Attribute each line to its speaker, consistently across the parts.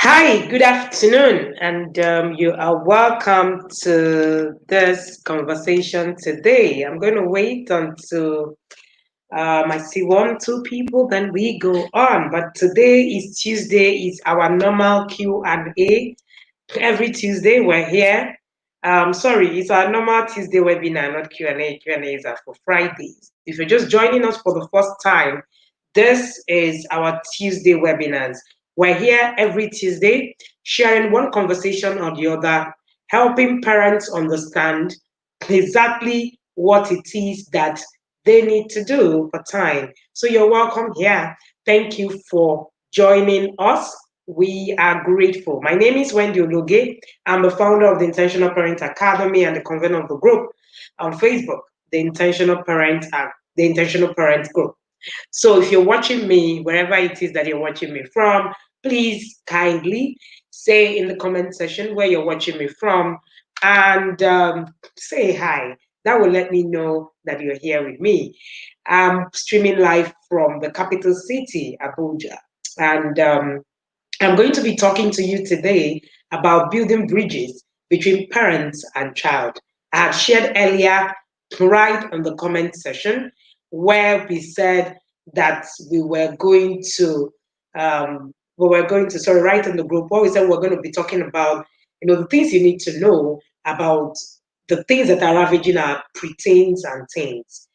Speaker 1: Hi, good afternoon, and you are welcome to this conversation today. I'm going to wait until I see one, two people, then we go on. But today is Tuesday, is our normal Q&A. Every Tuesday we're here. Sorry, it's our normal Tuesday webinar, not Q&A. Q&As are for Fridays. If you're just joining us for the first time, this is our Tuesday webinars. We're here every Tuesday, sharing one conversation or the other, helping parents understand exactly what it is that they need to do for time. So you're welcome here. Thank you for joining us. We are grateful. My name is Wendy Ologe. I'm the founder of the Intentional Parent Academy and the convener of the group on Facebook, the Intentional Parent Group. So if you're watching me, wherever it is that you're watching me from, please kindly say in the comment section where you're watching me from and say hi. That will let me know that you're here with me. I'm streaming live from the capital city, Abuja. And I'm going to be talking to you today about building bridges between parents and child. I had shared earlier, right on the comment section, where we said that sorry, right in the group, where we said we're going to be talking about, the things you need to know about the things that are ravaging our preteens and teens.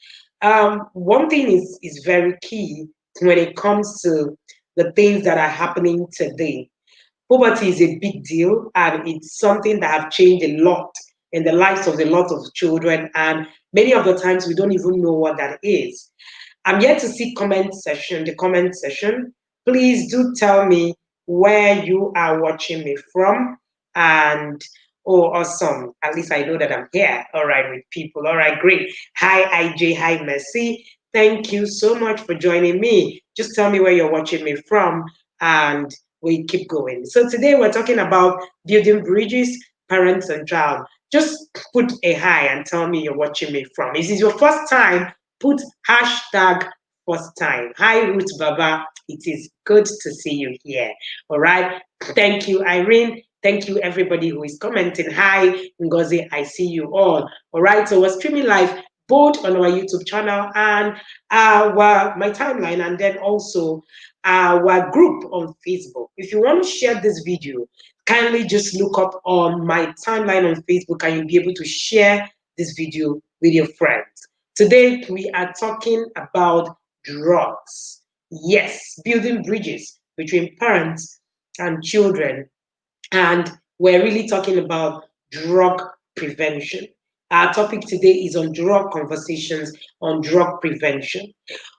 Speaker 1: One thing is very key when it comes to the things that are happening today. Poverty is a big deal, and it's something that have changed a lot in the lives of a lot of children, and many of the times we don't even know what that is. I'm yet to see the comment section. Please do tell me where you are watching me from. And oh, awesome. At least I know that I'm here. All right, with people. All right, great. Hi, IJ. Hi, Mercy. Thank you so much for joining me. Just tell me where you're watching me from, and we keep going. So today we're talking about building bridges, parents and child. Just put a hi and tell me you're watching me from. Is this your first time? Put hashtag first time. Hi, Ruth Baba. It is good to see you here. All right. Thank you, Irene. Thank you, everybody who is commenting. Hi, Ngozi. I see you all. All right. So we're streaming live both on our YouTube channel and my timeline, and then also our group on Facebook. If you want to share this video, kindly just look up on my timeline on Facebook and you'll be able to share this video with your friends. Today, we are talking about drugs. Yes, building bridges between parents and children. And we're really talking about drug prevention. Our topic today is on drug conversations, on drug prevention.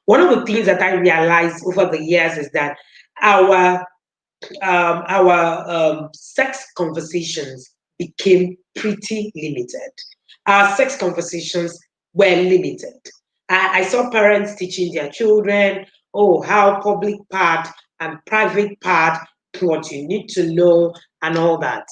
Speaker 1: One of the things that I realized over the years is that our sex conversations became pretty limited. Our sex conversations were limited. I saw parents teaching their children, oh, how public part and private part, what you need to know, and all that.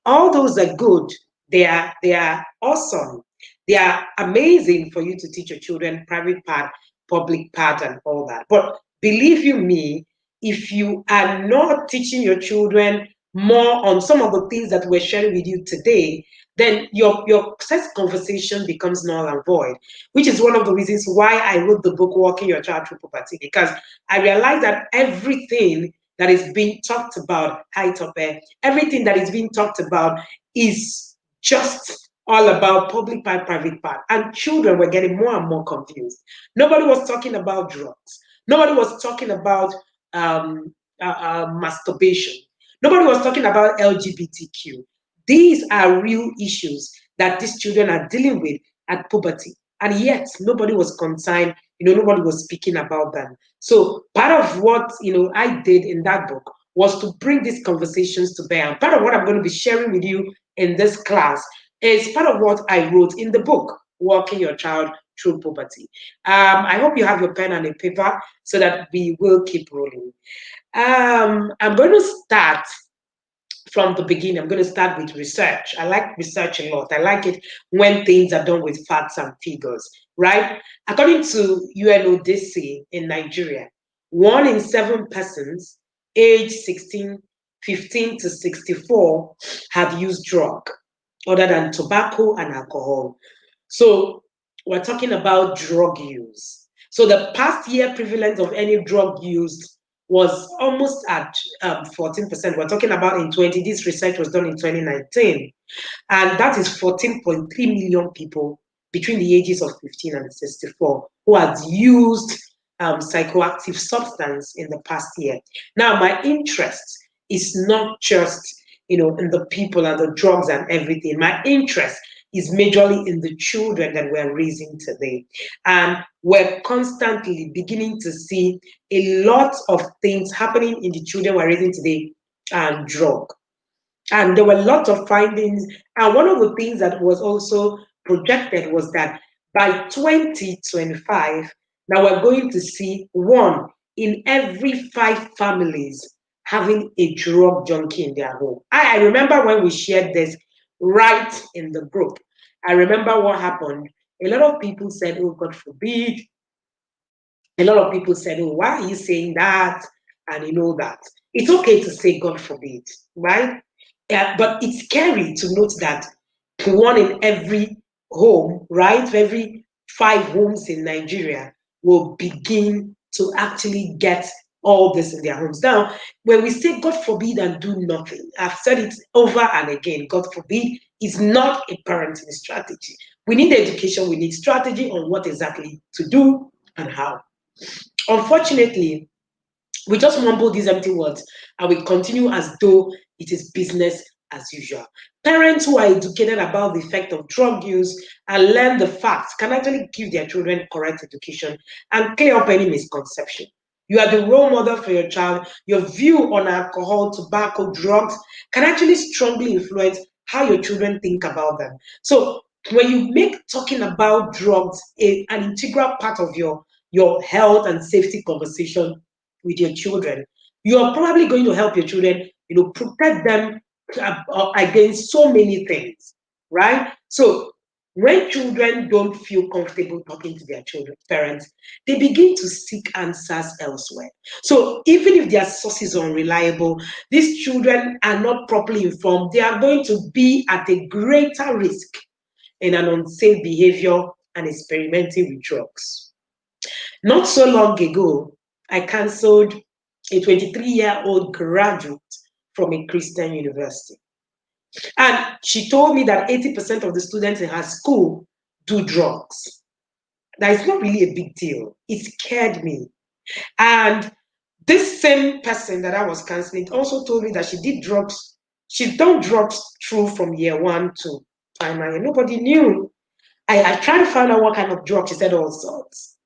Speaker 1: All those are good. They are awesome. They are amazing for you to teach your children private part, public part, and all that. But believe you me, if you are not teaching your children more on some of the things that we're sharing with you today, then your sex conversation becomes null and void, which is one of the reasons why I wrote the book Walking Your Child Through Puberty, because I realized that everything that is being talked about, everything that is being talked about is just all about public part, private part. And children were getting more and more confused. Nobody was talking about drugs. Nobody was talking about masturbation. Nobody was talking about LGBTQ. These are real issues that these children are dealing with at puberty. And yet nobody was concerned, nobody was speaking about them. So part of what, I did in that book was to bring these conversations to bear. And part of what I'm going to be sharing with you in this class is part of what I wrote in the book, Walking Your Child Through Puberty. I hope you have your pen and a paper so that we will keep rolling. I'm going to start from the beginning. I'm going to start with research. I like research a lot. I like it when things are done with facts and figures, right? According to UNODC in Nigeria, 1 in 7 persons age 16 15 to 64 have used drug other than tobacco and alcohol. So we're talking about drug use. So the past year prevalence of any drug use was almost at 14%. We're talking about in 20, this research was done in 2019. And that is 14.3 million people between the ages of 15 and 64 who had used psychoactive substance in the past year. Now, my interest is not just, in the people and the drugs and everything. My interest is majorly in the children that we're raising today. And we're constantly beginning to see a lot of things happening in the children we're raising today and drug. And there were lots of findings. And one of the things that was also projected was that by 2025, now we're going to see one in every 5 families having a drug junkie in their home. I remember when we shared this right in the group. I remember what happened. A lot of people said, oh, God forbid. A lot of people said, oh, why are you saying that? And you know that. It's okay to say, God forbid, right? Yeah, but it's scary to note that one in every home, right? Every 5 homes in Nigeria will begin to actually get all this in their homes. Now, when we say God forbid and do nothing, I've said it over and again, God forbid is not a parenting strategy. We need education, we need strategy on what exactly to do and how. Unfortunately, we just mumble these empty words and we continue as though it is business as usual. Parents who are educated about the effect of drug use and learn the facts can actually give their children correct education and clear up any misconception. You are the role model for your child. Your view on alcohol, tobacco, drugs can actually strongly influence how your children think about them. So when you make talking about drugs an integral part of your health and safety conversation with your children, you are probably going to help your children, protect them against so many things, right? So when children don't feel comfortable talking to their children, parents, they begin to seek answers elsewhere. So even if their sources are unreliable, these children are not properly informed, they are going to be at a greater risk in an unsafe behavior and experimenting with drugs. Not so long ago, I canceled a 23-year-old graduate from a Christian university. And she told me that 80% of the students in her school do drugs. That is not really a big deal. It scared me. And this same person that I was canceling also told me that she did drugs. She's done drugs through from year 1 to primary. Nobody knew. I tried to find out what kind of drugs. She said all sorts.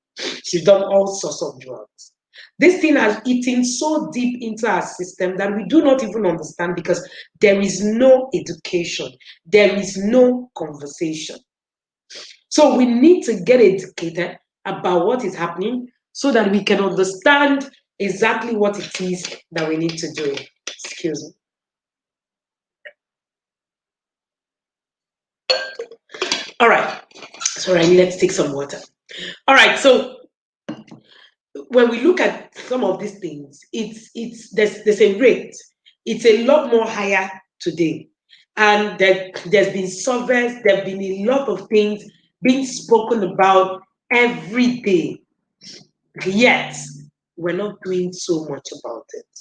Speaker 1: She's done all sorts of drugs. This thing has eaten so deep into our system that we do not even understand because there is no education, there is no conversation. So we need to get educated about what is happening so that we can understand exactly what it is that we need to do. Excuse me. All right. Sorry, let's take some water. All right. So when we look at some of these things, there's a rate. It's a lot more higher today. And there's been surveys, there have been a lot of things being spoken about every day. Yet, we're not doing so much about it.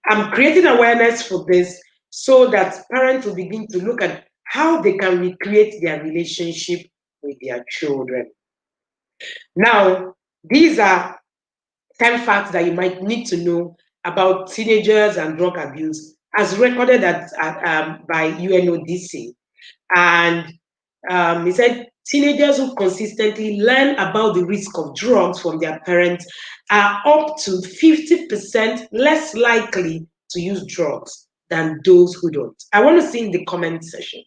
Speaker 1: I'm creating awareness for this so that parents will begin to look at how they can recreate their relationship with their children. Now, these are 10 facts that you might need to know about teenagers and drug abuse as recorded by UNODC. And he said teenagers who consistently learn about the risk of drugs from their parents are up to 50% less likely to use drugs than those who don't. I want to see in the comment section,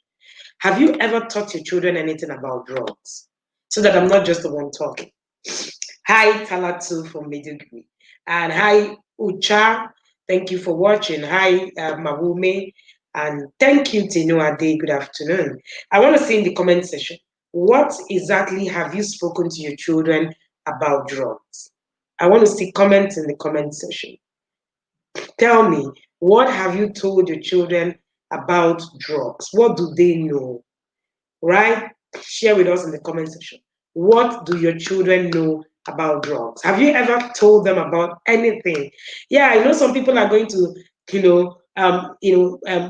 Speaker 1: have you ever taught your children anything about drugs? So that I'm not just the one talking. Hi, Talatu from Medugri. And hi, Ucha. Thank you for watching. Hi, Mawume. And thank you, Tino Ade. Good afternoon. I want to see in the comment section, what exactly have you spoken to your children about drugs? I want to see comments in the comment section. Tell me, What have you told your children about drugs? What do they know? Right? Share with us in the comment section. What do your children know about drugs? Have you ever told them about anything? Yeah, I know some people are going to,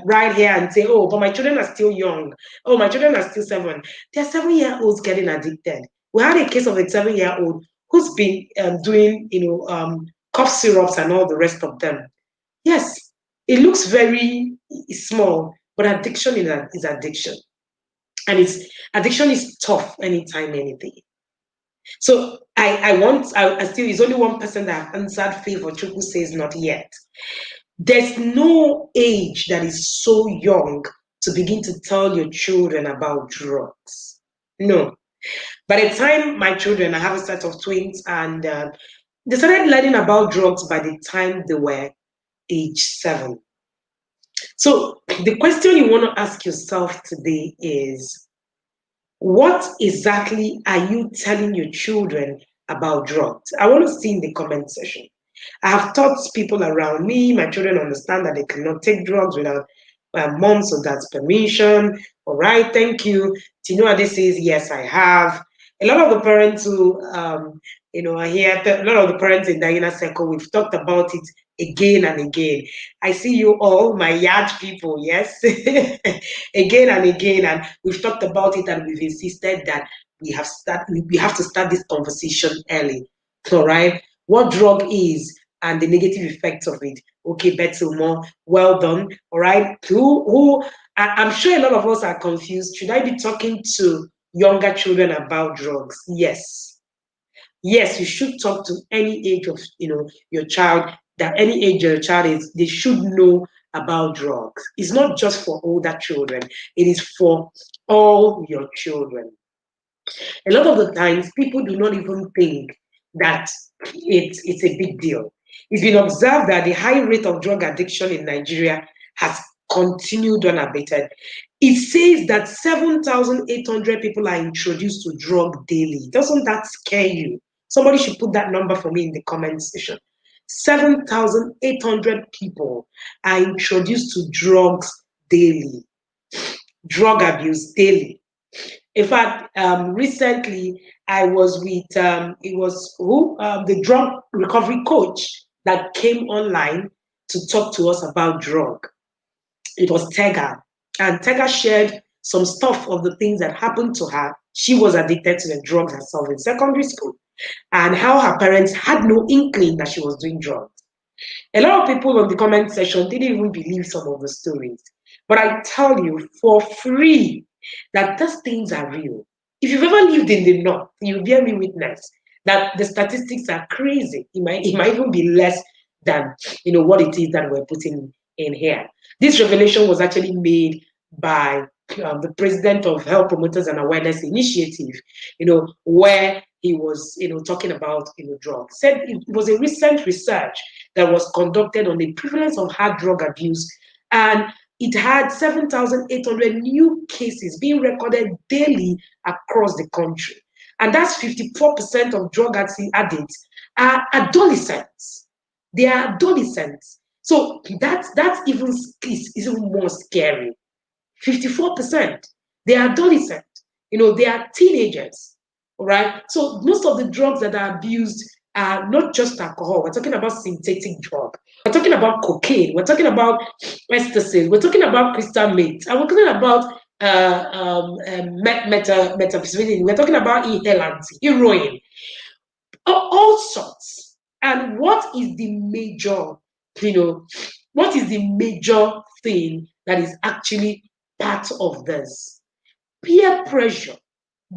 Speaker 1: right here and say, "Oh, but my children are still young. Oh, my children are still 7. They're 7-year-olds getting addicted." We had a case of a 7-year-old who's been doing, cough syrups and all the rest of them. Yes, it looks very small, but addiction is addiction, and it's addiction is tough anytime, anything. So I still, it's only one person that answered. Favor Chuku says not yet. There's no age that is so young to begin to tell your children about drugs. No. By the time my children, I have a set of twins, and they started learning about drugs by the time they were age 7. So the question you want to ask yourself today is, what exactly are you telling your children about drugs? I want to see in the comment section. I have taught people around me, my children understand that they cannot take drugs without mom's or dad's permission. All right, thank you. Tinuade says, yes, I have. A lot of the parents who, are here, a lot of the parents in Diana Circle, we've talked about it again and again. I see you all, my yard people, yes, again and again. And we've talked about it, and we've insisted that we have to start this conversation early. All right. What drug is and the negative effects of it. Okay, Betty more, well done. All right. I'm sure a lot of us are confused. Should I be talking to younger children about drugs? Yes. Yes, you should talk to any age of your child, that any age your child is, they should know about drugs. It's not just for older children, it is for all your children. A lot of the times, people do not even think that it's a big deal. It's been observed that the high rate of drug addiction in Nigeria has continued unabated. It says that 7,800 people are introduced to drug daily. Doesn't that scare you? Somebody should put that number for me in the comment section. 7,800 people are introduced to drugs daily, drug abuse daily. In fact, recently I was with it was who the drug recovery coach that came online to talk to us about drug. It was Tega, and Tega shared some stuff of the things that happened to her. She was addicted to the drugs herself in secondary school, and how her parents had no inkling that she was doing drugs. A lot of people on the comment section didn't even believe some of the stories. But I tell you for free that these things are real. If you've ever lived in the north, you bear me witness that the statistics are crazy. It might even be less than what it is that we're putting in here. This revelation was actually made by the president of Health Promoters and Awareness Initiative, where he was, talking about, drugs. Said it was a recent research that was conducted on the prevalence of hard drug abuse, and it had 7,800 new cases being recorded daily across the country. And that's 54% of drug addicts are adolescents. They are adolescents. So that's even more scary. 54%. They are adolescents. They are teenagers. All right. So most of the drugs that are abused are not just alcohol. We're talking about synthetic drug. We're talking about cocaine. We're talking about ecstasy. We're talking about crystal meth. And we're talking about methamphetamine. We're talking about inhalants, heroin, all sorts. And you know, what is the major thing that is actually part of this? Peer pressure,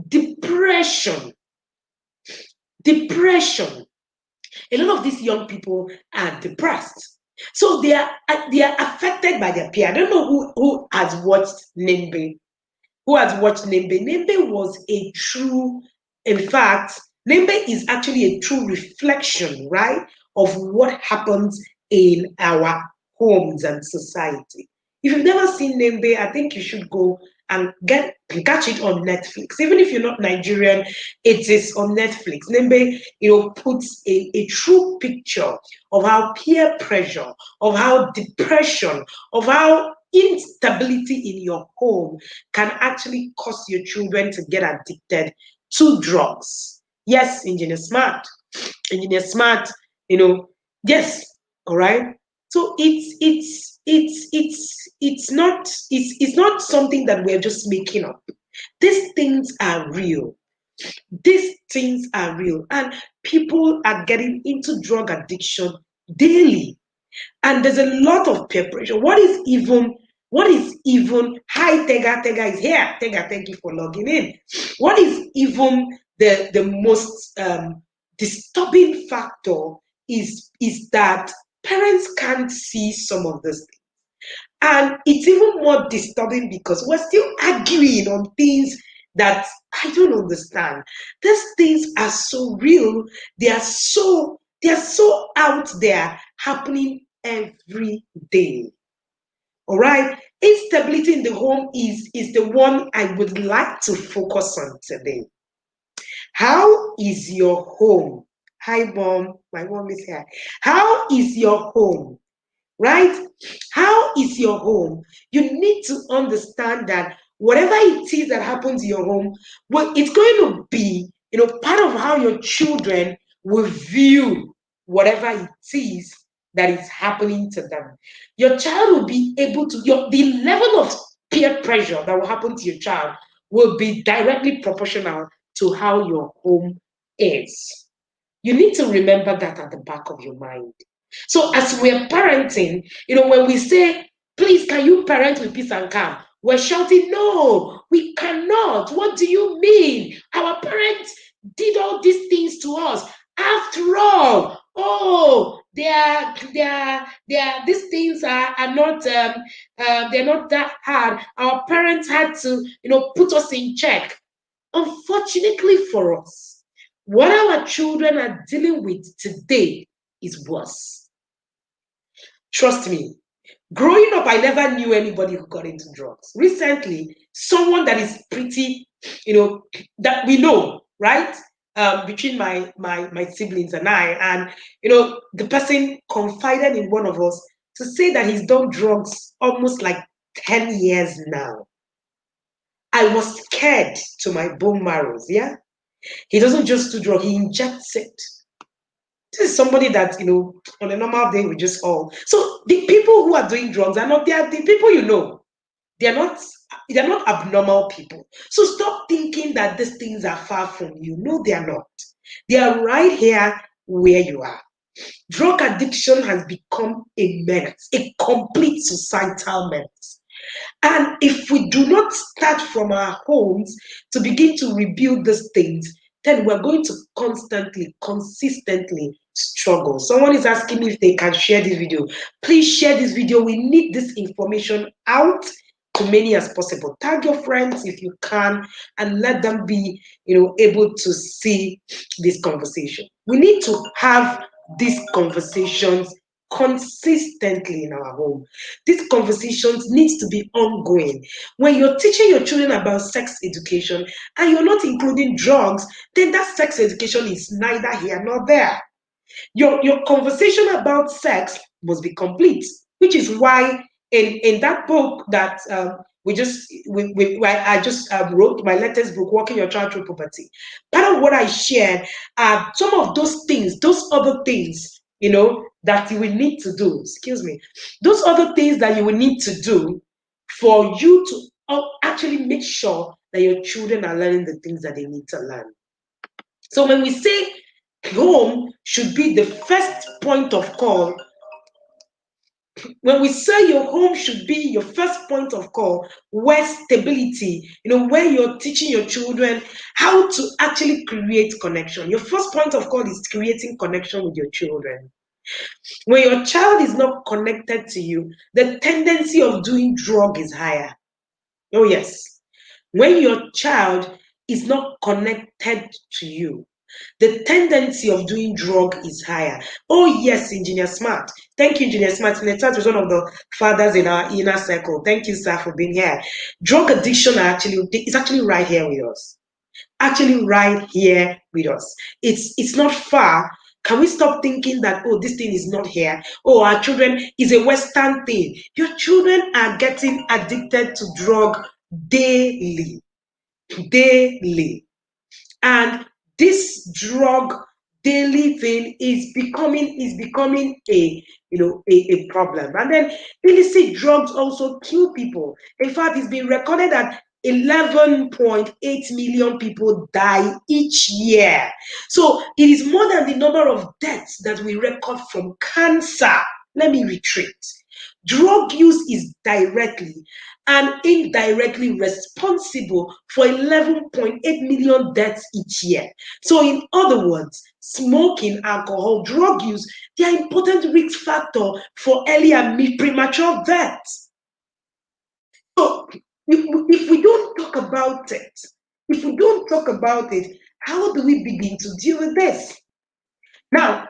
Speaker 1: depression, depression. A lot of these young people are depressed. So they are affected by their peer. I don't know who has watched Nembe. Who has watched Nembe? Nembe was a true, in fact, Nembe is actually a true reflection, right, of what happens in our homes and society. If you've never seen Nembe, I think you should go and catch it on Netflix. Even if you're not Nigerian, it is on Netflix. Nembe, puts a true picture of how peer pressure, of how depression, of how instability in your home can actually cause your children to get addicted to drugs. Yes, Engineer Smart. Engineer Smart, yes, all right. So it's not something that we're just making up. These things are real. These things are real, and people are getting into drug addiction daily. And there's a lot of peer pressure. What is even hi Tega is here. Tega, thank you for logging in. What is even the most disturbing factor is that parents can't see some of this. And it's even more disturbing because we're still arguing on things that I don't understand. These things are so real. They are so out there, happening every day. All right. Instability in the home is the one I would like to focus on today. How is your home? Hi, mom. My mom is here. How is your home? Right? How is your home? You need to understand that whatever it is that happens in your home, well, it's going to be, part of how your children will view whatever it is that is happening to them. Your child will be able to, the level of peer pressure that will happen to your child will be directly proportional to how your home is. You need to remember that at the back of your mind. So as we're parenting, when we say, please, can you parent with peace and calm? We're shouting, no, we cannot. What do you mean? Our parents did all these things to us. After all, these things are not they're not that hard. Our parents had to, put us in check. Unfortunately for us, what our children are dealing with today is worse. Trust me, growing up, I never knew anybody who got into drugs. Recently, someone that is pretty, that we know, right? Between my siblings and I, and the person confided in one of us to say that he's done drugs almost like 10 years now. I was scared to my bone marrows, yeah? He doesn't just do drugs, he injects it. This is somebody that, on a normal day we just all. So the people who are doing drugs are not, they are the people They're not they're not abnormal people. So stop thinking that these things are far from you. No, they are not. They are right here where you are. Drug addiction has become a menace, a complete societal menace. And if we do not start from our homes to begin to rebuild these things, then we're going to constantly, consistently struggle. Someone is asking me if they can share this video. Please share this video. We need this information out to many as possible. Tag your friends if you can and let them be, able to see this conversation. We need to have these conversations consistently in our home. These conversations needs to be ongoing. When you're teaching your children about sex education and you're not including drugs, then that sex education is neither here nor there. Your conversation about sex must be complete, which is why in that book that I just wrote, my latest book, Walking Your Child Through Puberty. Part of what I shared are some of those things, those other things, that you will need to do. Excuse me. Those other things that you will need to do for you to actually make sure that your children are learning the things that they need to learn. So when we say home should be the first point of call, when we say your home should be your first point of call, where stability, where you're teaching your children how to actually create connection. Your first point of call is creating connection with your children. When your child is not connected to you, the tendency of doing drug is higher. Oh, yes. When your child is not connected to you, the tendency of doing drug is higher. Oh yes, Engineer Smart. Thank you, Engineer Smart. Engineer Smart was one of the fathers in our inner circle. Thank you, sir, for being here. Drug addiction is actually right here with us. Actually right here with us. It's not far. Can we stop thinking that, oh, this thing is not here? Oh, our children is a Western thing. Your children are getting addicted to drug daily. Daily. And this drug daily thing is becoming a problem. And then illicit drugs also kill people. In fact, it's been recorded that 11.8 million people die each year. So it is more than the number of deaths that we record from cancer. Let me retreat. Drug use is directly and indirectly responsible for 11.8 million deaths each year. So, in other words, smoking, alcohol, drug use, they are important risk factor for early and premature deaths. So, if we don't talk about it, how do we begin to deal with this? Now,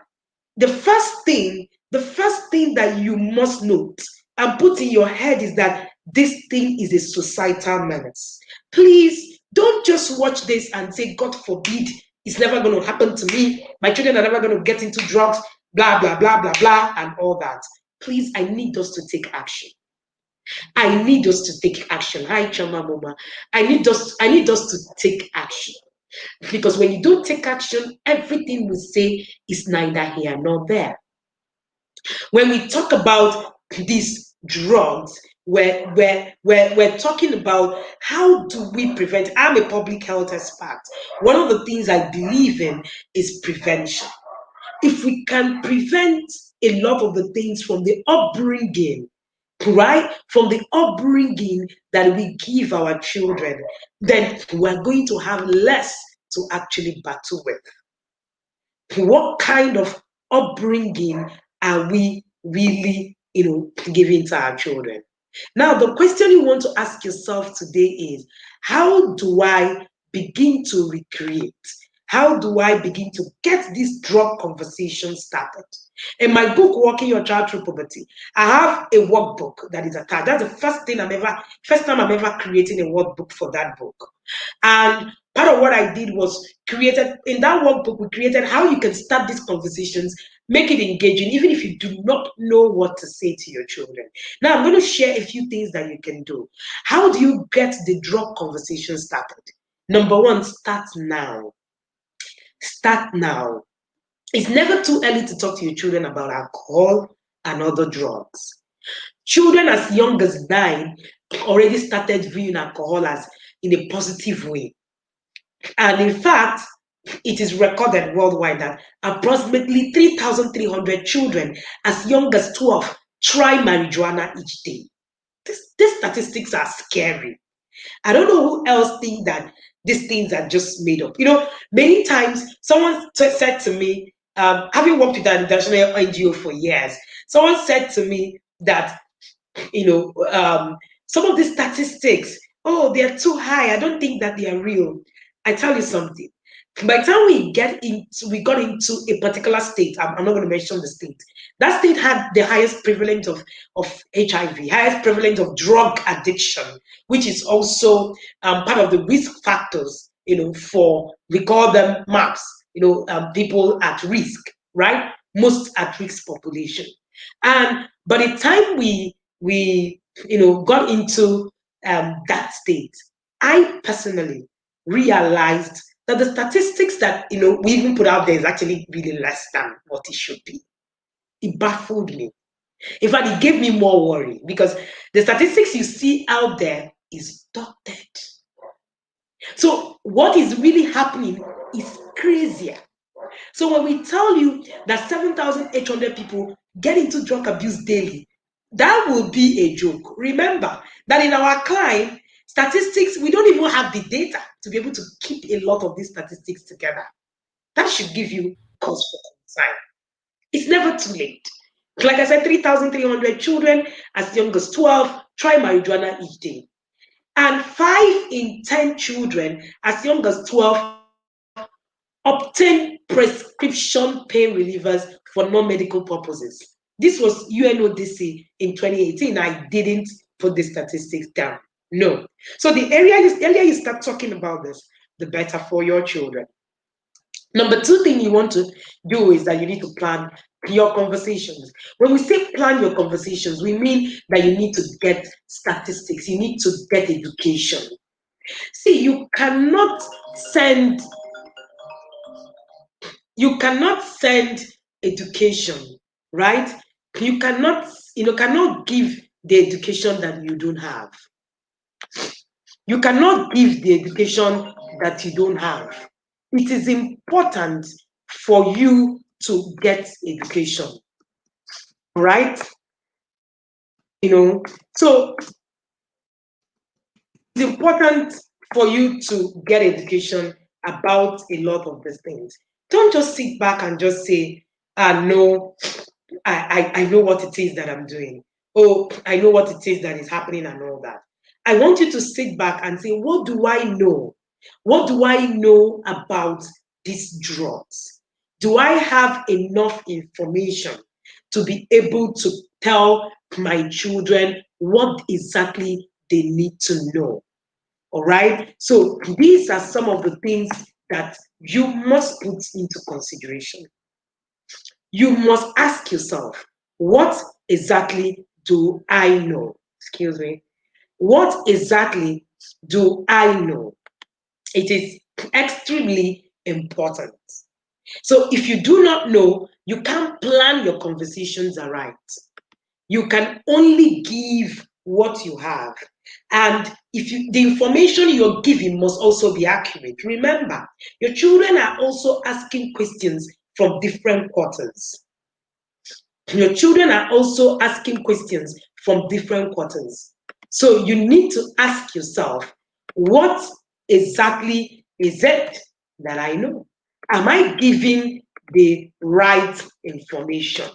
Speaker 1: the first thing that you must note and put in your head is that this thing is a societal menace. Please don't just watch this and say, God forbid, it's never going to happen to me. My children are never going to get into drugs, blah, blah, blah, blah, blah, and all that. Please, I need us to take action. I need us to take action. Hi, Chama Mama. I need us to take action. Because when you don't take action, everything we say is neither here nor there. When we talk about these drugs, we're talking about how do we prevent. I'm a public health expert. One of the things I believe in is prevention. If we can prevent a lot of the things from the upbringing, right? From the upbringing that we give our children, then we're going to have less to actually battle with. What kind of upbringing are we really, giving to our children? Now, the question you want to ask yourself today is, how do I begin to recreate? How do I begin to get this drug conversation started? In my book, Walking Your Child Through Puberty, I have a workbook that is attached. That's the first time I'm ever creating a workbook for that book. And part of what I did was created in that workbook, we created how you can start these conversations, make it engaging, even if you do not know what to say to your children. Now, I'm going to share a few things that you can do. How do you get the drug conversation started? Number one, start now. Start now. It's never too early to talk to your children about alcohol and other drugs. Children as young as 9 already started viewing alcohol as in a positive way. And in fact, it is recorded worldwide that approximately 3,300 children as young as 12 try marijuana each day. These statistics are scary. I don't know who else think that these things are just made up. Many times someone said to me, having worked with an international NGO for years, someone said to me that, some of these statistics, oh, they're too high. I don't think that they are real. I tell you something. By the time we got into a particular state, I'm not going to mention the state. That state had the highest prevalence of HIV, highest prevalence of drug addiction, which is also part of the risk factors, for, we call them MAPS, people at risk, right? Most at risk population. And by the time we got into that state, I personally realized that the statistics that we even put out there is actually really less than what it should be. It baffled me. In fact, it gave me more worry because the statistics you see out there is dotted. So what is really happening is crazier. So when we tell you that 7,800 people get into drug abuse daily, that will be a joke. Remember that in our clime statistics, we don't even have the data to be able to keep a lot of these statistics together. That should give you cause for concern. It's never too late. Like I said, 3,300 children as young as 12 try marijuana each day. And 5 in 10 children as young as 12 Obtain prescription pain relievers for non-medical purposes. This was UNODC in 2018. I didn't put the statistics down. No. So the earlier you start talking about this, the better for your children. Number two thing you want to do is that you need to plan your conversations. When we say plan your conversations, we mean that you need to get statistics, you need to get education. See, you cannot send education, right? You cannot give the education that you don't have. You cannot give the education that you don't have. It is important for you to get education, right? So it's important for you to get education about a lot of these things. Don't just sit back and just say, no, I know what it is that I'm doing. Oh, I know what it is that is happening and all that. I want you to sit back and say, what do I know? What do I know about these drugs? Do I have enough information to be able to tell my children what exactly they need to know? All right. So these are some of the things that you must put into consideration. You must ask yourself, what exactly do I know? Excuse me. What exactly do I know? It is extremely important. So if you do not know, you can't plan your conversations aright. You can only give what you have. And the information you're giving must also be accurate. Remember, your children are also asking questions from different quarters. Your children are also asking questions from different quarters. So you need to ask yourself, what exactly is it that I know? Am I giving the right information?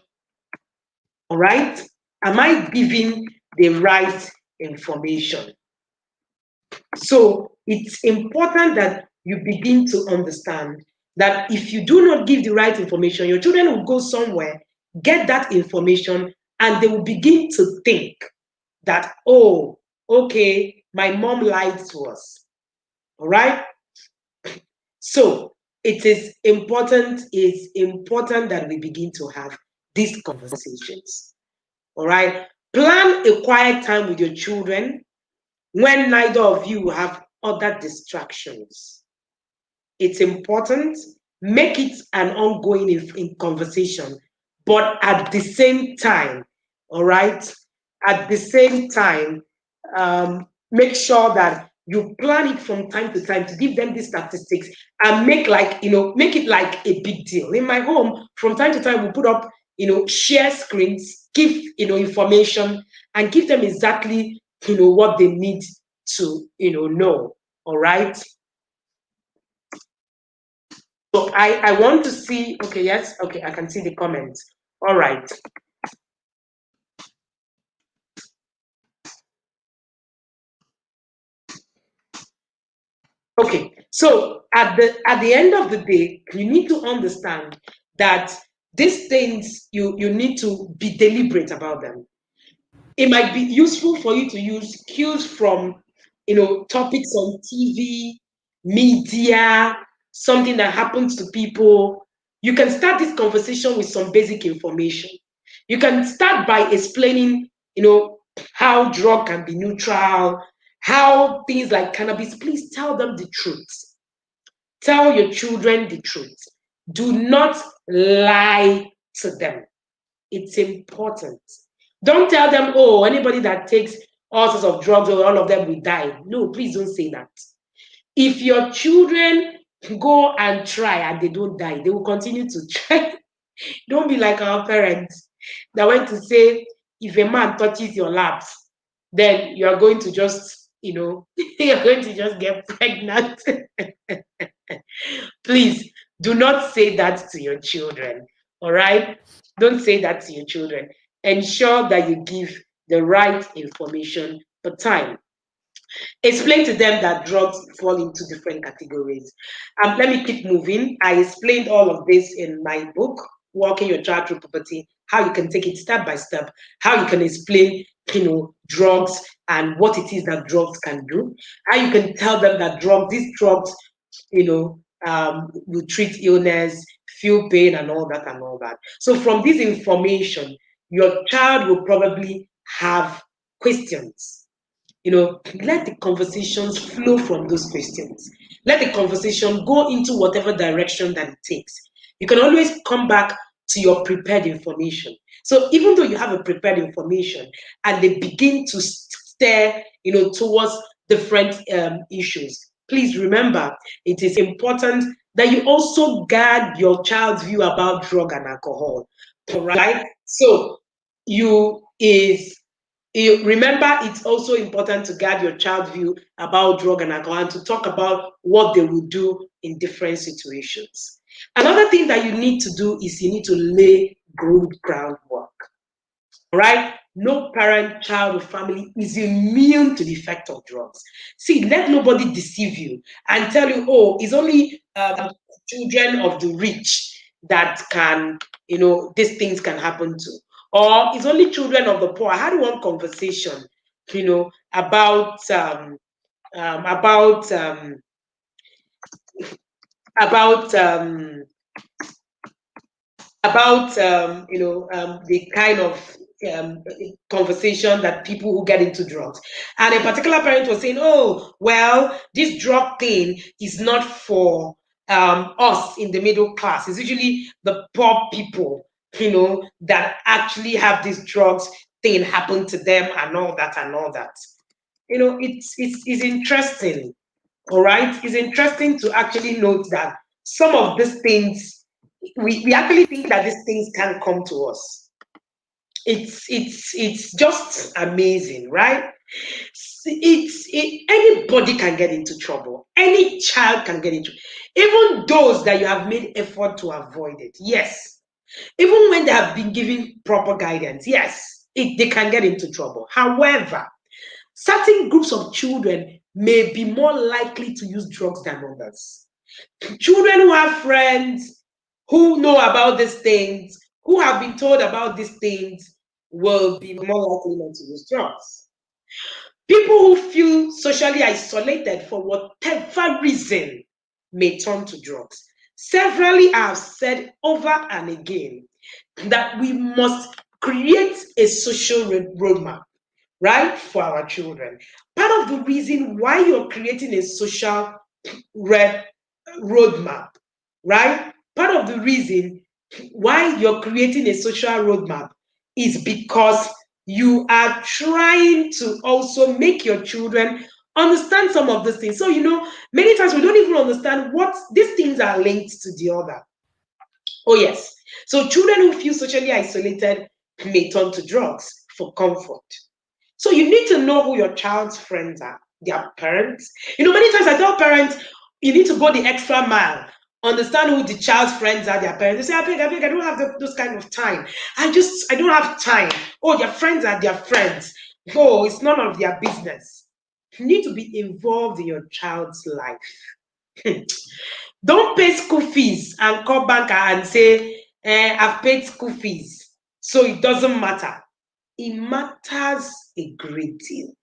Speaker 1: All right? Am I giving the right information? So it's important that you begin to understand that if you do not give the right information, your children will go somewhere, get that information, and they will begin to think that, oh, okay, my mom lied to us. All right? So it's important that we begin to have these conversations. All right? Plan a quiet time with your children when neither of you have other distractions. It's important. Make it an ongoing conversation, but at the same time, all right, at the same time, make sure that you plan it from time to time to give them these statistics and make it like a big deal. In my home, from time to time, we put up, share screens, give, information, and give them exactly, what they need to, know. All right. So I want to see, okay, yes, okay, I can see the comments. All right. Okay, so at the end of the day, you need to understand that these things you need to be deliberate about them. It might be useful for you to use cues from topics on TV, media, something that happens to people. You can start this conversation with some basic information. You can start by explaining, how drug can be neutral, how things like cannabis. Please tell them the truth. Tell your children the truth. Do not lie to them. It's important. Don't tell them, oh, anybody that takes all sorts of drugs, or all of them will die. No, please don't say that. If your children go and try and they don't die, they will continue to try. Don't be like our parents that went to say, if a man touches your laps, then you're going to just, you're going to just get pregnant. Please do not say that to your children. All right? Don't say that to your children. Ensure that you give the right information per time. Explain to them that drugs fall into different categories. Let me keep moving. I explained all of this in my book, Walking Your Child Through Puberty, how you can take it step by step, how you can explain, drugs and what it is that drugs can do, how you can tell them that these drugs, will treat illness, feel pain, and all that and all that. So from this information, your child will probably have questions. Let the conversations flow from those questions. Let the conversation go into whatever direction that it takes. You can always come back to your prepared information. So even though you have a prepared information and they begin to stare, towards different issues, please remember it is important that you also guard your child's view about drug and alcohol. All right. So remember, it's also important to guard your child's view about drug and alcohol and to talk about what they will do in different situations. Another thing that you need to do is you need to lay good groundwork. Right? No parent, child, or family is immune to the effect of drugs. See, let nobody deceive you and tell you, oh, it's only children of the rich that can, these things can happen to. Or it's only children of the poor. I had one conversation, about about about the kind of conversation that people who get into drugs. And a particular parent was saying, oh, well, this drug thing is not for us in the middle class. It's usually the poor people, that actually have these drugs thing happen to them and all that and all that. It's interesting. All right. It's interesting to actually note that some of these things, we actually think that these things can come to us. It's just amazing, right? Anybody can get into trouble. Any child can get into, even those that you have made effort to avoid it. Yes, even when they have been given proper guidance, yes, they can get into trouble. However, certain groups of children may be more likely to use drugs than others. Children who have friends who know about these things, who have been told about these things, will be more likely not to use drugs. People who feel socially isolated for whatever reason may turn to drugs. Severally, I have said over and again that we must create a social roadmap, right, for our children. Part of the reason why you're creating a social roadmap, right? Part of the reason why you're creating a social roadmap is because you are trying to also make your children understand some of these things. So, many times we don't even understand what these things are linked to the other. Oh, yes. So, children who feel socially isolated may turn to drugs for comfort. So, you need to know who your child's friends are, their parents. Many times I tell parents, you need to go the extra mile. Understand who the child's friends are, their parents. They say, I don't have those kind of time. I don't have time. Oh, their friends are their friends. Oh, it's none of their business. You need to be involved in your child's life. Don't pay school fees and call banker and say, I've paid school fees, so it doesn't matter. It matters a great deal.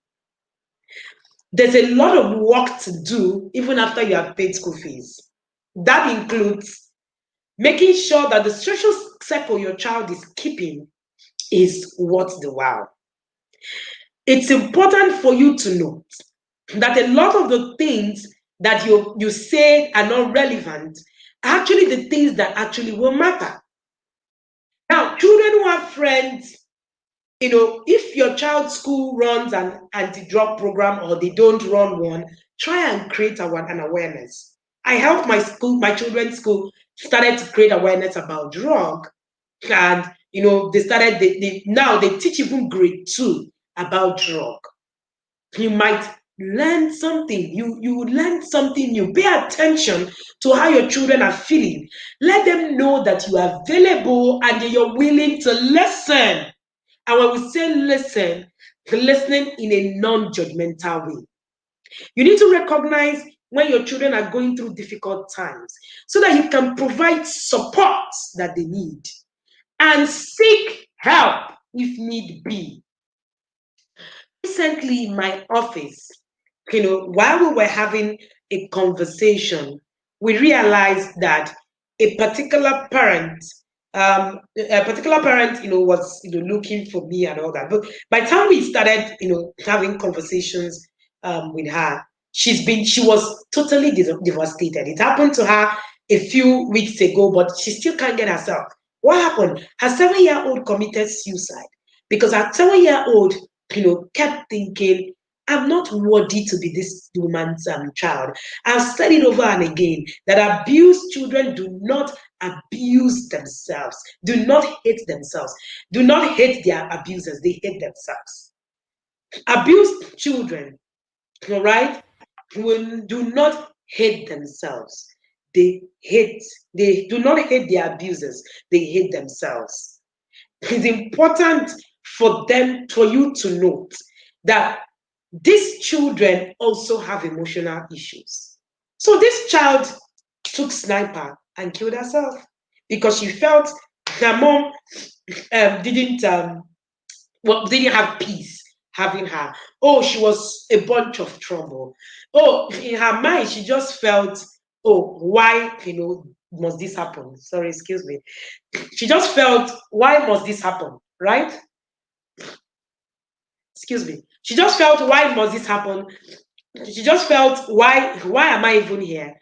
Speaker 1: There's a lot of work to do even after you have paid school fees. That includes making sure that the social circle your child is keeping is worth the while. It's important for you to note that a lot of the things that you say are not relevant are actually the things that actually will matter. Now, children who have friends, if your child's school runs an anti-drug program or they don't run one, try and create an awareness. I helped my children's school started to create awareness about drug, and now they teach even grade 2 about drug. You might learn something. You learn something new. Pay attention to how your children are feeling. Let them know that you are available and that you're willing to listen. And when we say listen, listening in a non-judgmental way. You need to recognize when your children are going through difficult times so that you can provide support that they need and seek help if need be. Recently in my office, while we were having a conversation, we realized that a particular parent, was, looking for me and all that. But by the time we started, having conversations with her, she was totally devastated. It happened to her a few weeks ago, but she still can't get herself. What happened? Her 7-year-old committed suicide because her 7-year-old kept thinking, I'm not worthy to be this woman's child. I've said it over and again that abused children do not abuse themselves, do not hate themselves, do not hate their abusers, they hate themselves. Abused children, all right, do not hate themselves. They do not hate their abusers, they hate themselves. It's important for you to note that these children also have emotional issues. So this child took sniper and killed herself because she felt her mom didn't have peace having her. Oh, she was a bunch of trouble. Oh, in her mind, she just felt, oh, why, must this happen? Sorry, excuse me. She just felt, why must this happen? Right? Excuse me. She just felt, why must this happen? She just felt, why am I even here?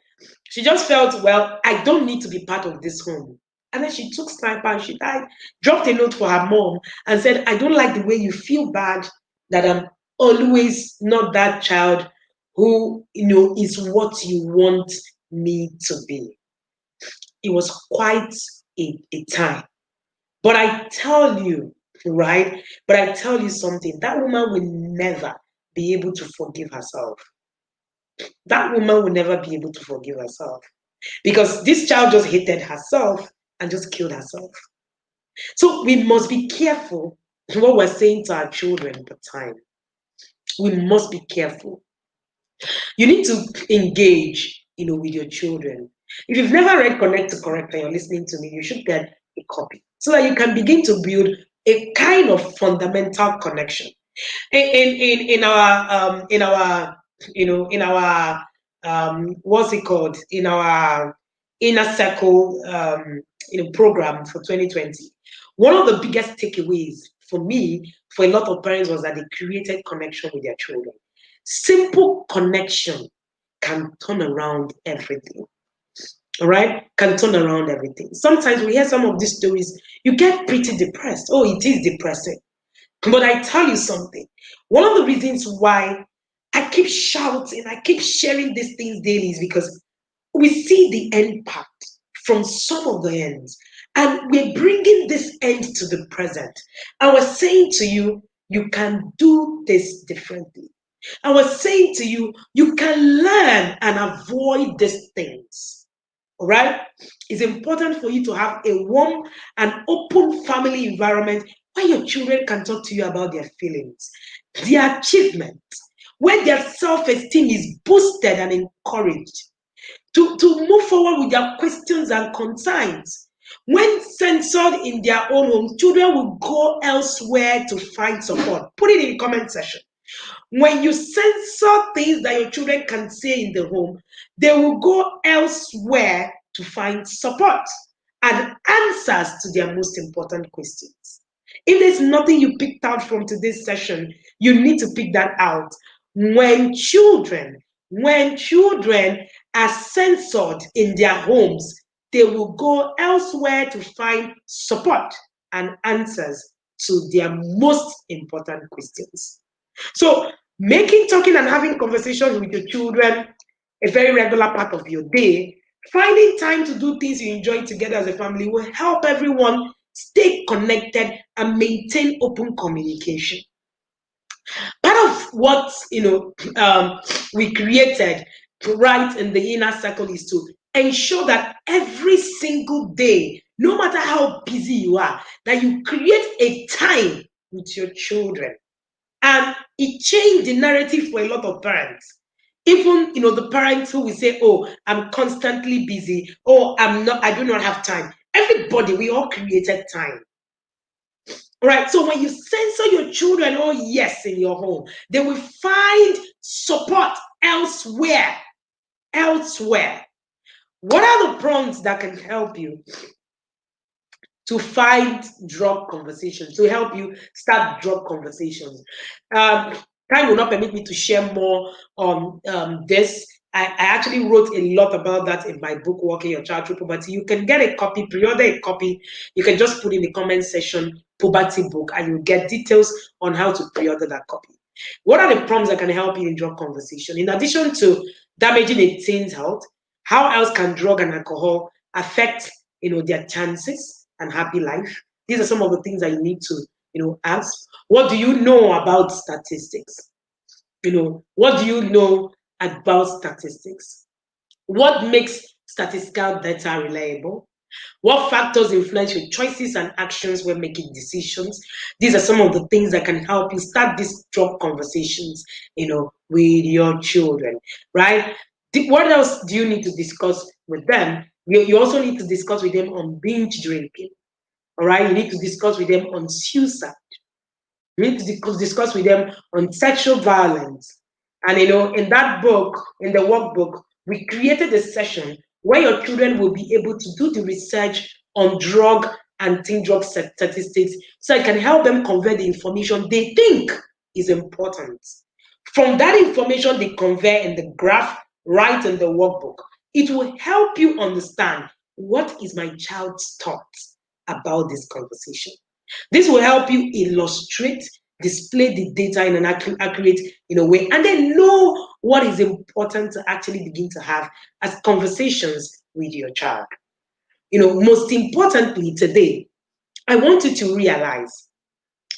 Speaker 1: She just felt, well, I don't need to be part of this home. And then she took sniper and she died, dropped a note for her mom and said, I don't like the way you feel bad that I'm always not that child who, is what you want me to be. It was quite a time. But I tell you, right? But I tell you something, that woman will never be able to forgive herself. That woman will never be able to forgive herself because this child just hated herself and just killed herself. So we must be careful what we're saying to our children at the time. We must be careful. You need to engage, with your children. If you've never read Connect to Correct and you're listening to me, you should get a copy so that you can begin to build a kind of fundamental connection. In our what's it called, in our inner circle program for 2020, one of the biggest takeaways for me, for a lot of parents, was that they created connection with their children. Simple connection can turn around everything. All right, can turn around everything. Sometimes we hear some of these stories, you get pretty depressed. Oh, it is depressing. But I tell you something, one of the reasons why I keep shouting, I keep sharing these things daily is because we see the end part from some of the ends. And we're bringing this end to the present. And we're saying to you, you can do this differently. And we're saying to you, you can learn and avoid these things. All right? It's important for you to have a warm and open family environment where your children can talk to you about their feelings, their achievements, where their self-esteem is boosted and encouraged to move forward with their questions and concerns. When censored in their own homes, children will go elsewhere to find support. Put it in the comment section. When you censor things that your children can say in the home, they will go elsewhere to find support and answers to their most important questions. If there's nothing you picked out from today's session, you need to pick that out. When children are censored in their homes, they will go elsewhere to find support and answers to their most important questions. So, making, talking, and having conversations with your children a very regular part of your day, finding time to do things you enjoy together as a family will help everyone stay connected and maintain open communication. Part of what we created right in the inner circle is to ensure that every single day, no matter how busy you are, that you create a time with your children. And it changed the narrative for a lot of parents. Even, the parents who will say, oh, I'm constantly busy, oh, I do not have time. Everybody, we all created time. Right, so when you censor your children, oh yes, in your home, they will find support elsewhere. Elsewhere. What are the prompts that can help you to find drug conversations, to help you start drug conversations? Time will not permit me to share more on this. I actually wrote a lot about that in my book, Walking Your Child Through Puberty. You can get a copy, pre-order a copy. You can just put in the comment section, Puberty book, and you'll get details on how to pre-order that copy. What are the prompts that can help you in drug conversation? In addition to damaging a teen's health, how else can drug and alcohol affect, their chances and happy life? These are some of the things that you need to, ask. What do you know about statistics? What do you know about statistics? What makes statistical data reliable? What factors influence your choices and actions when making decisions? These are some of the things that can help you start these drug conversations, with your children, right? What else do you need to discuss with them? You also need to discuss with them on binge drinking, all right? You need to discuss with them on suicide. You need to discuss with them on sexual violence. And in that book, in the workbook, we created a session where your children will be able to do the research on drug and teen drug statistics, so it can help them convey the information they think is important. From that information they convey in the graph, right in the workbook, it will help you understand what is my child's thoughts about this conversation. This will help you illustrate, display the data in an accurate way, and then know what is important to actually begin to have as conversations with your child. Most importantly today, I want you to realize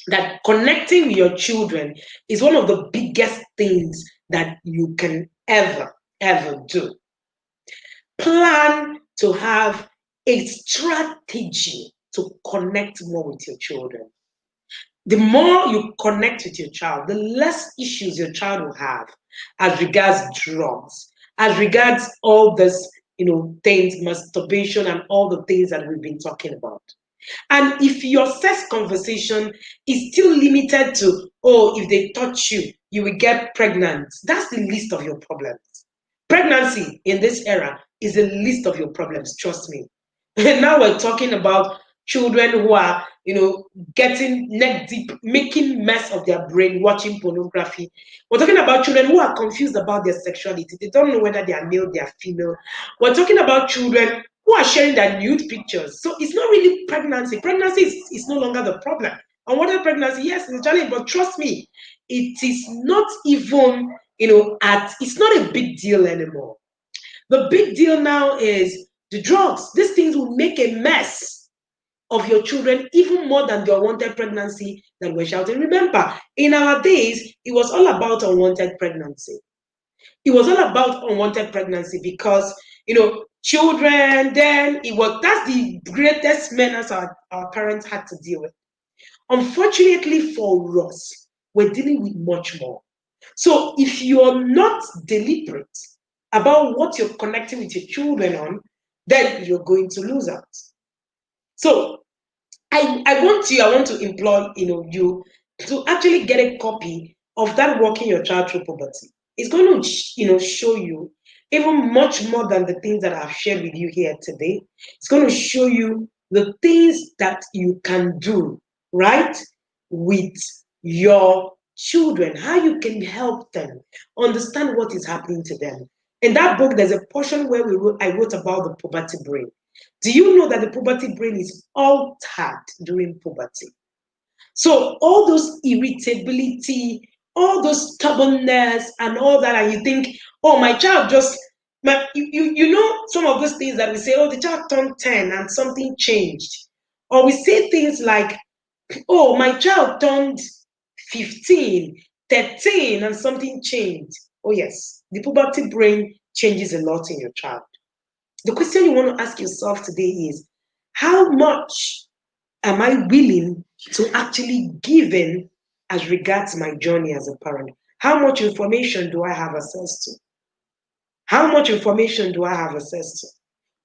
Speaker 1: that connecting with your children is one of the biggest things that you can ever do. Plan to have a strategy to connect more with your children. The more you connect with your child, the less issues your child will have as regards drugs, as regards all this, things, masturbation, and all the things that we've been talking about. And if your sex conversation is still limited to, oh, if they touch you, you will get pregnant, that's the least of your problems. Pregnancy in this era is the least of your problems, trust me. And now we're talking about children who are, getting neck deep, making mess of their brain, watching pornography. We're talking about children who are confused about their sexuality. They don't know whether they are male, they are female. We're talking about children who are sharing their nude pictures. So it's not really pregnancy. Pregnancy is no longer the problem. And what is pregnancy? Yes, it's a challenge, but trust me, it is not even, it's not a big deal anymore. The big deal now is the drugs. These things will make a mess of your children even more than the unwanted pregnancy that we're shouting. Remember, in our days, it was all about unwanted pregnancy. It was all about unwanted pregnancy because, children, then that's the greatest menace our parents had to deal with. Unfortunately for us, we're dealing with much more. So if you're not deliberate about what you're connecting with your children on, then you're going to lose out. So I want to implore you to actually get a copy of that Walking Your Child Through Puberty. It's going to show you even much more than the things that I've shared with you here today. It's going to show you the things that you can do right with your children, how you can help them understand what is happening to them. In that book, there's a portion where I wrote about the puberty brain. Do you know that the puberty brain is altered during puberty? So all those irritability, all those stubbornness and all that, and you think, oh, my child just, you know some of those things that we say, oh, the child turned 10 and something changed. Or we say things like, oh, my child turned 15, 13 and something changed. Oh yes, the puberty brain changes a lot in your child. The question you want to ask yourself today is, how much am I willing to actually give in as regards my journey as a parent? How much information do I have access to? How much information do I have access to?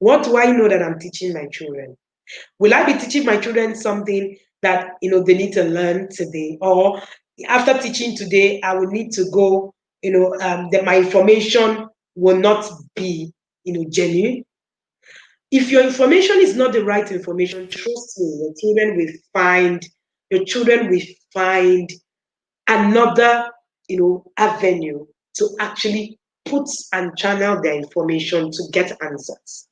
Speaker 1: What do I know that I'm teaching my children? Will I be teaching my children something that they need to learn today, or after teaching today, I will need to go, that my information will not be, genuine? If your information is not the right information, trust me, your children will find another, avenue to actually put and channel their information to get answers.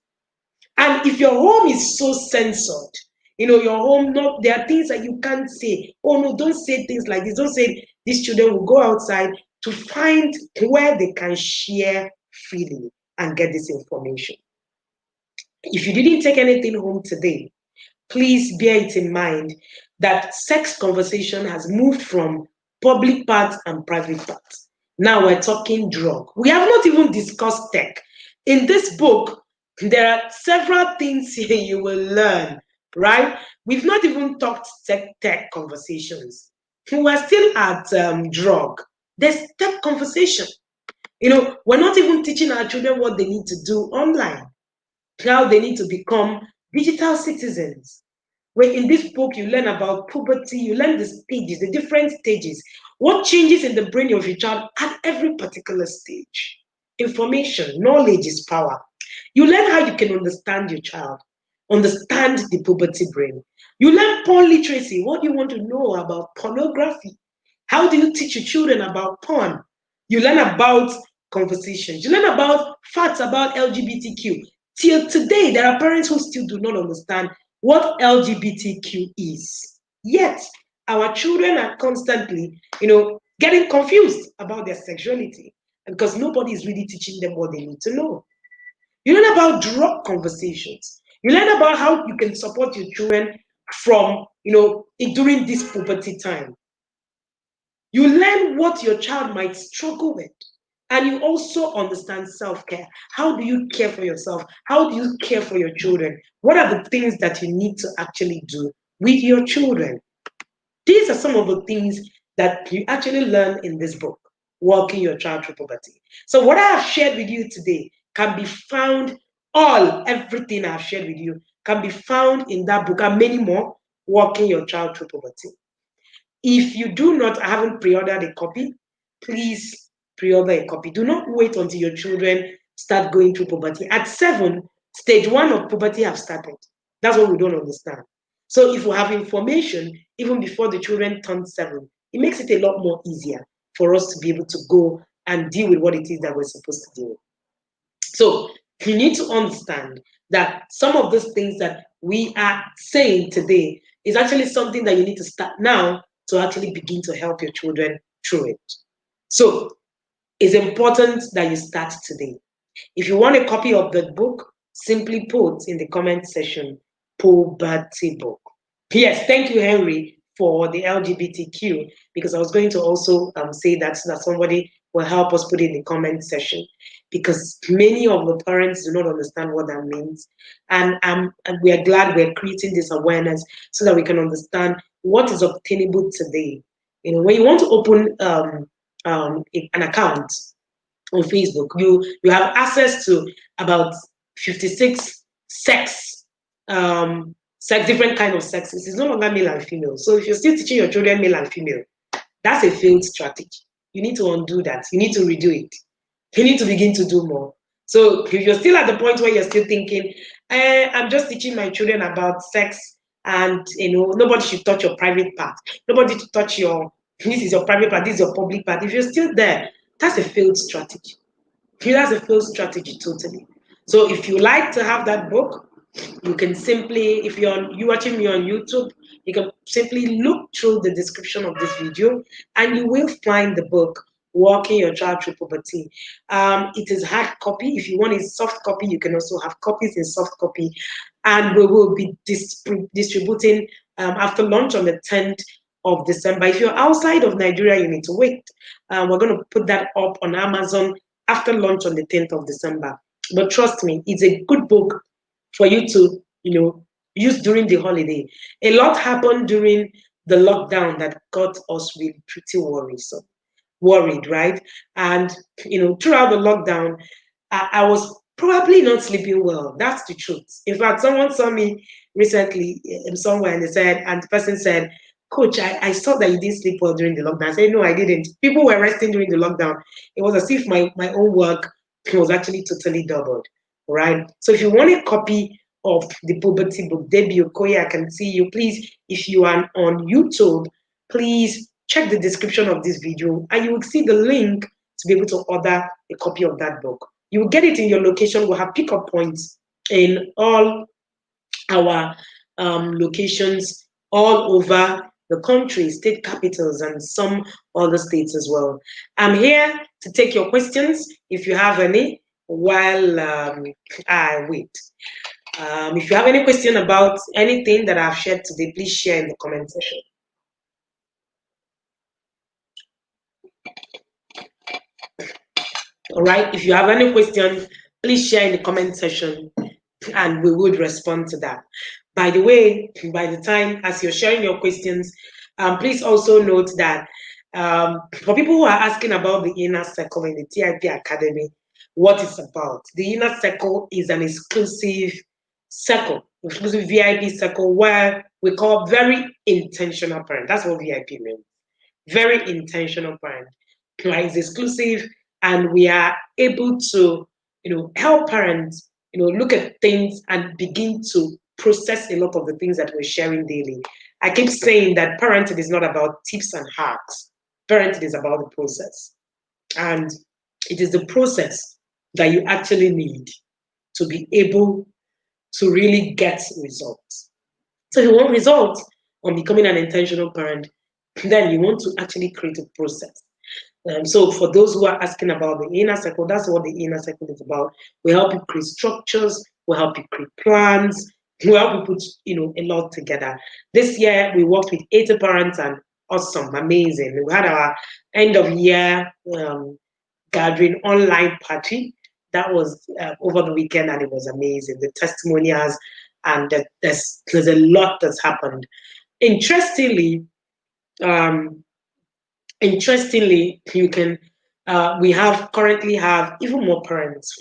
Speaker 1: And if your home is so censored, your home, not there are things that you can't say. Oh no, don't say things like this. Don't say these children will go outside to find where they can share freely and get this information. If you didn't take anything home today, please bear it in mind that sex conversation has moved from public parts and private parts. Now we're talking drug. We have not even discussed tech. In this book, there are several things here you will learn, right? We've not even talked tech conversations. We're still at drug. There's tech conversation. We're not even teaching our children what they need to do online, how they need to become digital citizens. Where in this book you learn about puberty, you learn the stages, the different stages, what changes in the brain of your child at every particular stage. Information, knowledge is power. You learn how you can understand your child, understand the puberty brain. You learn porn literacy, what you want to know about pornography. How do you teach your children about porn? You learn about conversations. You learn about facts about LGBTQ. Till today, there are parents who still do not understand what LGBTQ is. Yet, our children are constantly, getting confused about their sexuality because nobody is really teaching them what they need to know. You learn about drug conversations. You learn about how you can support your children from, during this puberty time. You learn what your child might struggle with. And you also understand self-care. How do you care for yourself? How do you care for your children? What are the things that you need to actually do with your children? These are some of the things that you actually learn in this book, Walking Your Child Through Puberty. So what I have shared with you today can be found, everything I have shared with you can be found in that book and many more, Walking Your Child Through Puberty. If you do not, I haven't pre-ordered a copy, please pre-order a copy. Do not wait until your children start going through puberty. At 7, stage 1 of puberty have started. That's what we don't understand. So if we have information, even before the children turn 7, it makes it a lot more easier for us to be able to go and deal with what it is that we're supposed to deal with. So you need to understand that some of those things that we are saying today is actually something that you need to start now to actually begin to help your children through it. So it's important that you start today. If you want a copy of the book, simply put in the comment section, Puberty book. Yes, thank you, Henry, for the LGBTQ, because I was going to also say that so that somebody will help us put in the comment section, because many of the parents do not understand what that means. And we are glad we're creating this awareness so that we can understand what is obtainable today. When you want to open an account on Facebook, you have access to about 56 different kind of sexes. It's no longer male and female. So if you're still teaching your children male and female, that's a failed strategy. You need to undo that. You need to redo it. You need to begin to do more. So if you're still at the point where you're still thinking, I'm just teaching my children about sex, and nobody should touch your private part. Nobody should touch this is your private part, this is your public part. If you're still there, that's a failed strategy. That's a failed strategy totally. So if you like to have that book, you can simply, if you're watching me on YouTube, you can simply look through the description of this video and you will find the book, Walking Your Child Through Puberty. It is hard copy. If you want a soft copy, you can also have copies in soft copy. And we will be distributing after launch on the 10th of December. If you're outside of Nigeria, you need to wait. We're going to put that up on Amazon after launch on the 10th of December. But trust me, it's a good book for you to, use during the holiday. A lot happened during the lockdown that got us really pretty worried, right? And, throughout the lockdown, I was probably not sleeping well. That's the truth. In fact, someone saw me recently somewhere and they said, and the person said, Coach, I saw that you didn't sleep well during the lockdown. I said, no, I didn't. People were resting during the lockdown. It was as if my own work was actually totally doubled, right? So if you want a copy of the Puberty book, Debbie Okoye, I can see you. Please, if you are on YouTube, please check the description of this video and you will see the link to be able to order a copy of that book. You will get it in your location. We'll have pickup points in all our locations all over the country, state capitals, and some other states as well. I'm here to take your questions if you have any while I wait. If you have any question about anything that I've shared today, please share in the comment section. All right, if you have any question, please share in the comment section and we would respond to that. By the way, by the time as you're sharing your questions, please also note that for people who are asking about the inner circle in the TIP Academy, what it's about. The inner circle is an exclusive circle, exclusive VIP circle where we call very intentional parent. That's what VIP means. Very intentional parent. Right? It's exclusive, and we are able to, help parents, look at things and begin to process a lot of the things that we're sharing daily. I keep saying that parenting is not about tips and hacks. Parenting is about the process. And it is the process that you actually need to be able to really get results. So if you want results on becoming an intentional parent, then you want to actually create a process. So for those who are asking about the inner circle, that's what the inner circle is about. We help you create structures, we help you create plans, we help you put a lot together. This year we worked with 80 parents and awesome, amazing. We had our end of year gathering online party. That was over the weekend and it was amazing. The testimonials and there's a lot that's happened. Interestingly, you can we have currently have even more parents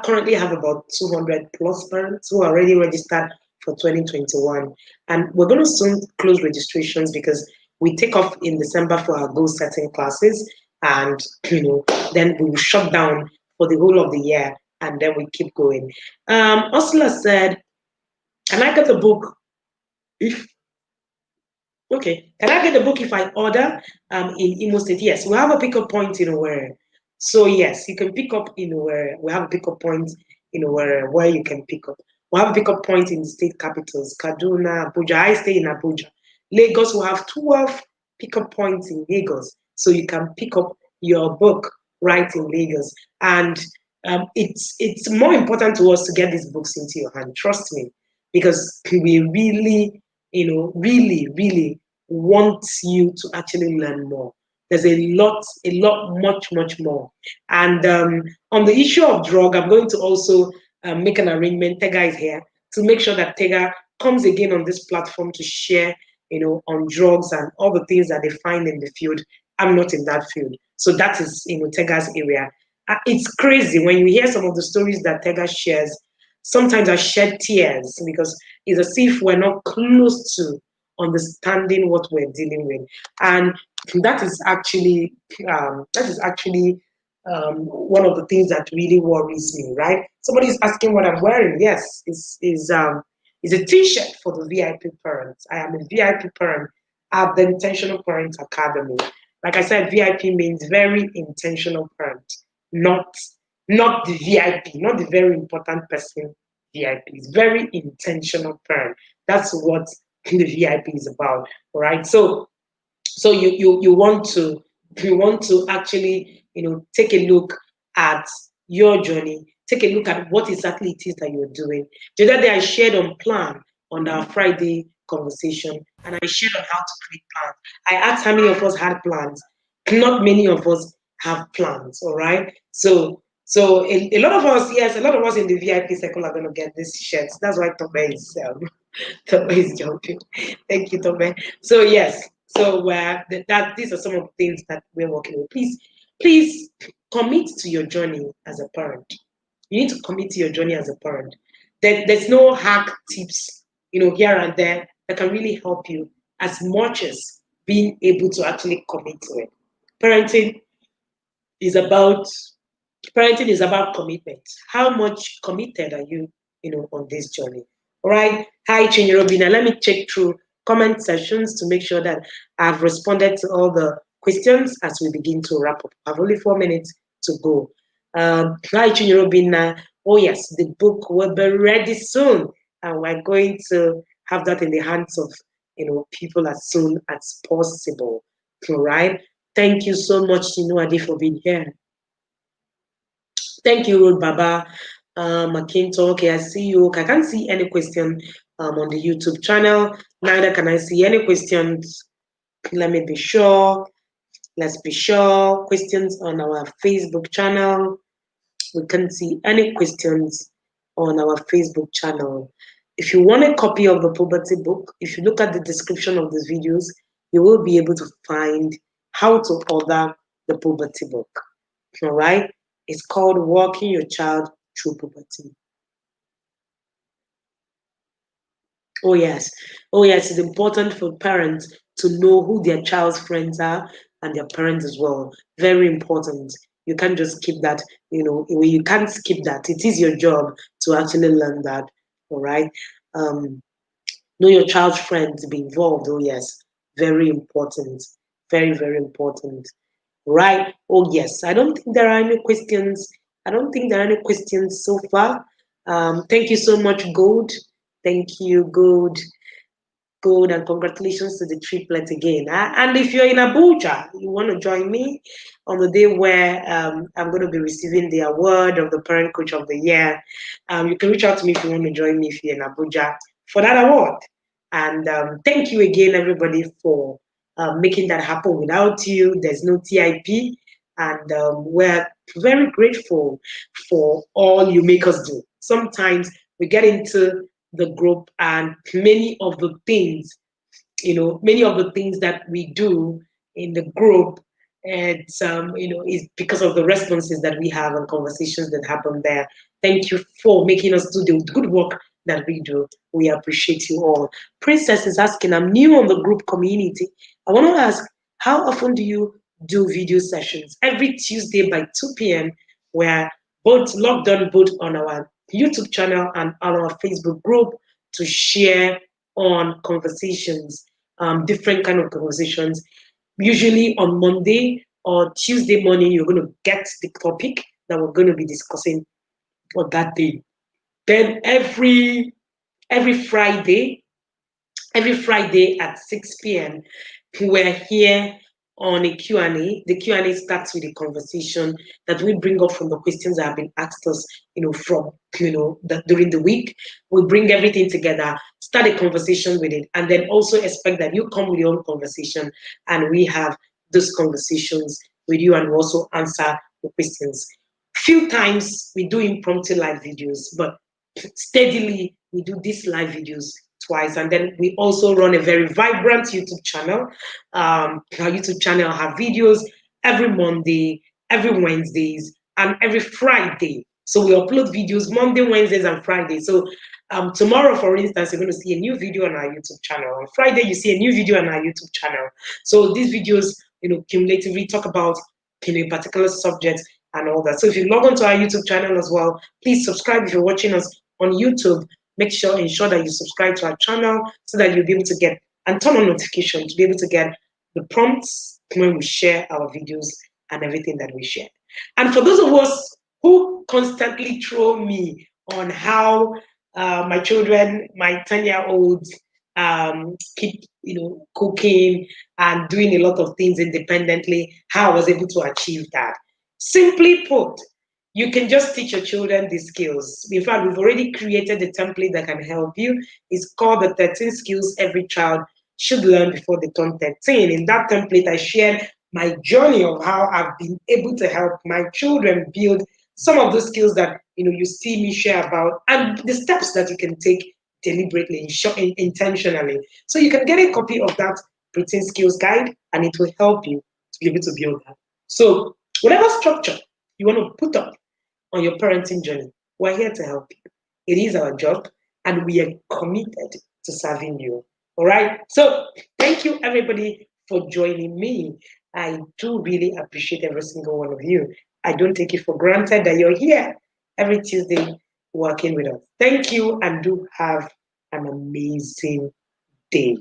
Speaker 1: currently have about 200 plus parents who are already registered for 2021, and we're going to soon close registrations because we take off in December for our goal setting classes, and then we will shut down for the whole of the year and then we keep going. Ursula said, can I get the book if Okay. Can I get the book if I order in Imo State? Yes, we have a pickup point in Owerri. So yes, you can pick up in Owerri. We have a pickup point in Owerri where you can pick up. We have a pickup point in the state capitals, Kaduna, Abuja. I stay in Abuja. Lagos will have 12 pickup points in Lagos. So you can pick up your book right in Lagos. And it's more important to us to get these books into your hand. Trust me, because we really really want you to actually learn more. There's a lot, much more. And on the issue of drug, I'm going to also make an arrangement. Tega is here to make sure that Tega comes again on this platform to share, on drugs and all the things that they find in the field. I'm not in that field. So that is, Tega's area. It's crazy when you hear some of the stories that Tega shares. Sometimes I shed tears because it's as if we're not close to understanding what we're dealing with, and that is actually one of the things that really worries me. Right? Somebody's asking what I'm wearing. Yes, is a T-shirt for the VIP parents. I am a VIP parent at the Intentional Parent Academy. Like I said, VIP means very intentional parent, not the VIP, not the very important person VIP. It's very intentional parent. That's what the VIP is about. All right. So you want to actually take a look at your journey, take a look at what exactly it is that you're doing. The other day I shared on plan on our Friday conversation, and I shared on how to create plans. I asked how many of us had plans. Not many of us have plans. All right. So a lot of us, yes, a lot of us in the VIP circle are going to get these shirts. That's why Tobe is jumping. Thank you, Tobe. So yes, so that these are some of the things that we're working with. Please Please commit to your journey as a parent. You need to commit to your journey as a parent. There's no hack tips, here and there that can really help you as much as being able to actually commit to it. Parenting is about parenting is about commitment. How much committed are you, on this journey? All right. Hi, Chinyerobina. Let me check through comment sessions to make sure that I've responded to all the questions as we begin to wrap up. I have only 4 minutes to go. Hi, Chinyerobina. Oh, yes, the book will be ready soon. And we're going to have that in the hands of, people as soon as possible. All right. Thank you so much, Adi, for being here. Thank you, Baba McKinto. Okay, I see you. I can't see any question on the YouTube channel. Neither can I see any questions. Let me be sure. Let's be sure. Questions on our Facebook channel. We can't see any questions on our Facebook channel. If you want a copy of the Puberty book, if you look at the description of these videos, you will be able to find how to order the Puberty book. All right? It's called Walking Your Child Through Puberty. Oh, yes. Oh, yes. It's important for parents to know who their child's friends are and their parents as well. Very important. You can't just keep that, you can't skip that. It is your job to actually learn that. All right. Know your child's friends, be involved. Oh, yes. Very important. Very, very important. Right. Oh, yes. I don't think there are any questions. I don't think there are any questions so far. Thank you so much, Gold. Thank you, Gold. Good, and congratulations to the triplet again. And if you're in Abuja, you want to join me on the day where I'm going to be receiving the award of the Parent Coach of the Year, you can reach out to me if you want to join me if you're in Abuja for that award. And thank you again, everybody, for making that happen. Without you, there's no TIP. And we're very grateful for all you make us do. Sometimes we get into the group and many of the things that we do in the group, it's is because of the responses that we have and conversations that happen there. Thank you for making us do the good work that we do. We appreciate you all. Princess is asking, I'm new on the group community. I want to ask, how often do you do video sessions? Every Tuesday by 2 p.m. We're both logged on both on our YouTube channel and on our Facebook group to share on conversations, different kind of conversations. Usually on Monday or Tuesday morning, you're going to get the topic that we're going to be discussing for that day. Then every Friday at 6 p.m., we're here on a Q&A. The Q&A starts with a conversation that we bring up from the questions that have been asked us, during the week. We bring everything together, start a conversation with it, and then also expect that you come with your own conversation and we have those conversations with you and we also answer the questions. Few times we do impromptu live videos, but steadily we do these live videos twice, and then we also run a very vibrant YouTube channel. Our YouTube channel have videos every Monday, every Wednesdays, and every Friday. So we upload videos Monday, Wednesdays, and Fridays. So tomorrow, for instance, you're going to see a new video on our YouTube channel. On Friday, you see a new video on our YouTube channel. So these videos, cumulatively talk about a particular subject and all that. So if you log on to our YouTube channel as well, please subscribe if you're watching us on YouTube. Ensure that you subscribe to our channel so that you'll be able to get and turn on notifications to be able to get the prompts when we share our videos and everything that we share. And for those of us who constantly throw me on how my children, my 10-year-olds, keep cooking and doing a lot of things independently, how I was able to achieve that. Simply put, you can just teach your children these skills. In fact, we've already created a template that can help you. It's called the 13 skills every child should learn before they turn 13. In that template, I shared my journey of how I've been able to help my children build some of those skills that you see me share about, and the steps that you can take deliberately, intentionally. So you can get a copy of that preteen skills guide, and it will help you to be able to build that. So Whatever structure you want to put up on your parenting journey, we're here to help you. It is our job, and we are committed to serving you. All right. So thank you, everybody, for joining me. I do really appreciate every single one of you. I don't take it for granted that you're here every Tuesday working with us. Thank you, and do have an amazing day.